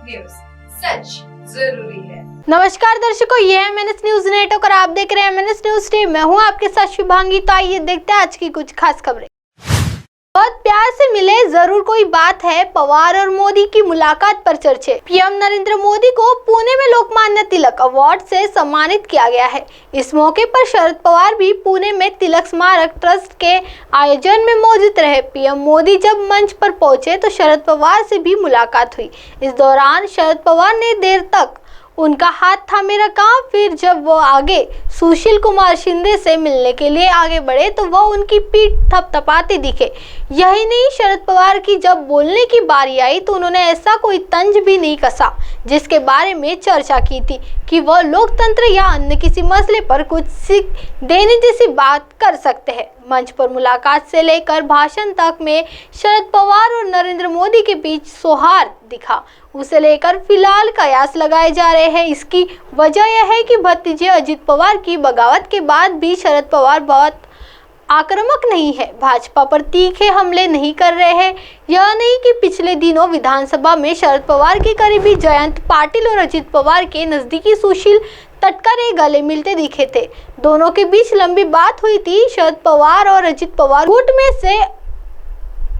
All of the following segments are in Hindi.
न्यूज, सच जरूरी है। नमस्कार दर्शकों, ये है MNS न्यूज नेटवर्क और आप देख रहे हैं MNS न्यूज टीवी। मैं हूं आपके साथ शुभांगी। तो आइए देखते हैं आज की कुछ खास खबरें। बहुत प्यार से मिले जरूर कोई बात है, पवार और मोदी की मुलाकात पर चर्चे। पीएम नरेंद्र मोदी को पुणे में लोकमान्य तिलक अवार्ड से सम्मानित किया गया है। इस मौके पर शरद पवार भी पुणे में तिलक स्मारक ट्रस्ट के आयोजन में मौजूद रहे। पीएम मोदी जब मंच पर पहुंचे तो शरद पवार से भी मुलाकात हुई। इस दौरान शरद पवार ने देर तक उनका हाथ थामे रखा। फिर जब वो आगे सुशील कुमार शिंदे से मिलने के लिए आगे बढ़े तो वह उनकी पीठ थपथपाते दिखे। यही नहीं, शरद पवार की जब बोलने की बारी आई तो उन्होंने ऐसा कोई तंज भी नहीं कसा जिसके बारे में चर्चा की थी कि वह लोकतंत्र या अन्य किसी मसले पर कुछ सीख देने जैसी बात कर सकते हैं। मंच पर मुलाकात से लेकर भाषण तक में शरद पवार और नरेंद्र मोदी के बीच सौहार्द दिखा। उसे लेकर फिलहाल कयास लगाए जा रहे हैं। इसकी वजह यह है कि भतीजे अजित पवार की बगावत के बाद भी शरद पवार बहुत आक्रामक नहीं है, भाजपा पर तीखे हमले नहीं कर रहे हैं। यह नहीं कि पिछले दिनों विधानसभा में शरद पवार के करीबी जयंत पाटिल और अजित पवार के नजदीकी सुशील तटकरे गले मिलते दिखे थे। दोनों के बीच लंबी बात हुई थी। शरद पवार और अजित पवार गुट में से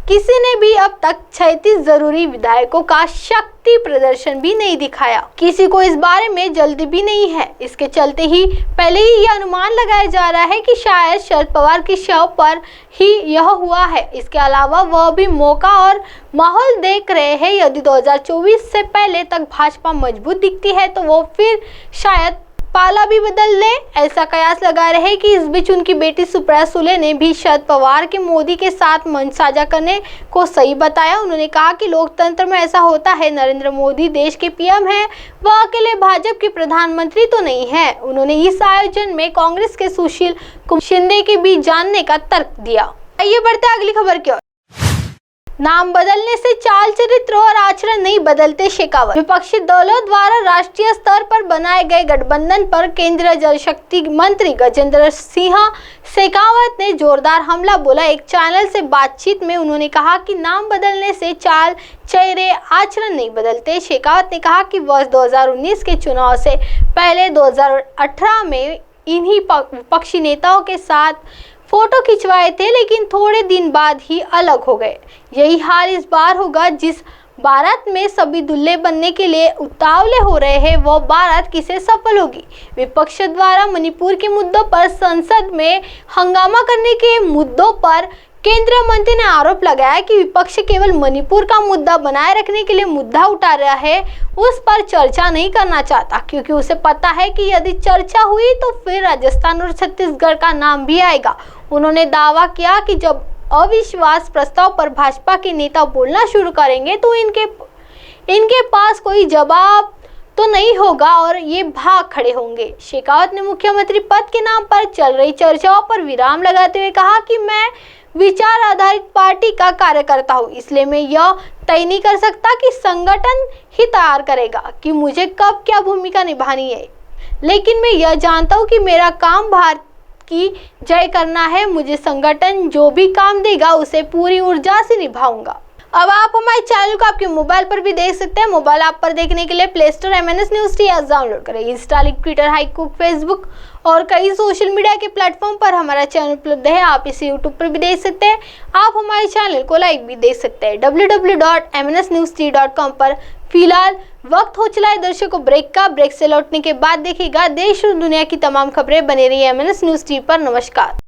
किसी ने भी अब तक 36 जरूरी विधायकों का शक्ति प्रदर्शन भी नहीं दिखाया। किसी को इस बारे में जल्दी भी नहीं है। इसके चलते ही पहले ही यह अनुमान लगाया जा रहा है कि शायद शरद पवार की शव पर ही यह हुआ है। इसके अलावा वह भी मौका और माहौल देख रहे हैं। यदि 2024 से पहले तक भाजपा मजबूत दिखती है तो वो फिर शायद पाला भी बदल ले, ऐसा कयास लगा रहे कि इस बीच उनकी बेटी सुप्रिया सुले ने भी शरद पवार के मोदी के साथ मंच साझा करने को सही बताया। उन्होंने कहा कि लोकतंत्र में ऐसा होता है, नरेंद्र मोदी देश के पीएम हैं, वह अकेले भाजपा के प्रधानमंत्री तो नहीं है। उन्होंने इस आयोजन में कांग्रेस के सुशील कुमार शिंदे के भी जानने का तर्क दिया। आइए बढ़ते अगली खबर की ओर। नाम बदलने से चाल चरित्र और आचरण नहीं बदलते, शेखावत। विपक्षी दलों द्वारा राष्ट्रीय स्तर पर बनाए गए गठबंधन पर केंद्रीय जल शक्ति मंत्री गजेंद्र सिंह शेखावत ने जोरदार हमला बोला। एक चैनल से बातचीत में उन्होंने कहा कि नाम बदलने से चाल चेहरे आचरण नहीं बदलते। शेखावत ने कहा कि वर्ष 2019 के चुनाव से पहले 2018 में इन्हीं विपक्षी नेताओं के साथ फोटो खिंचवाए थे, लेकिन थोड़े दिन बाद ही अलग हो गए। यही हाल इस बार होगा। जिस बारात में सभी दूल्हे बनने के लिए उतावले हो रहे हैं, वो बारात किसे सफल होगी। विपक्ष द्वारा मणिपुर के मुद्दों पर संसद में हंगामा करने के मुद्दों पर केंद्रीय मंत्री ने आरोप लगाया कि विपक्ष केवल मणिपुर का मुद्दा बनाए रखने के लिए मुद्दा उठा रहा है, उस पर चर्चा नहीं करना चाहता, क्योंकि उसे पता है कि यदि चर्चा हुई तो फिर राजस्थान और छत्तीसगढ़ का नाम भी आएगा। उन्होंने दावा किया कि जब अविश्वास प्रस्ताव पर भाजपा के नेता बोलना शुरू करेंगे तो इनके पास कोई जवाब तो नहीं होगा और ये भाग खड़े होंगे। शेखावत ने मुख्यमंत्री पद के नाम पर चल रही चर्चाओं पर विराम लगाते हुए कहा कि मैं विचार आधारित पार्टी का कार्यकर्ता हूँ, इसलिए मैं यह तय नहीं कर सकता कि संगठन ही तैयार करेगा कि मुझे कब क्या भूमिका निभानी है, लेकिन मैं यह जानता हूँ कि मेरा काम भारत की जय करना है। मुझे संगठन जो भी काम देगा उसे पूरी ऊर्जा से निभाऊंगा। अब आप हमारे चैनल को आपके मोबाइल पर भी देख सकते हैं। मोबाइल ऐप पर देखने के लिए play store MNS news T app download करें। इंस्टा, ट्विटर, हाइकूक, फेसबुक और कई सोशल मीडिया के प्लेटफॉर्म पर हमारा चैनल उपलब्ध है। आप इसे यूट्यूब पर भी देख सकते हैं। आप हमारे चैनल को लाइक भी देख सकते हैं www.mnsnewst.com पर। फिलहाल वक्त हो चला है दर्शकों ब्रेक का। ब्रेक से लौटने के बाद देखिएगा देश और दुनिया की तमाम खबरें। बने रही MNS न्यूज टी पर। नमस्कार।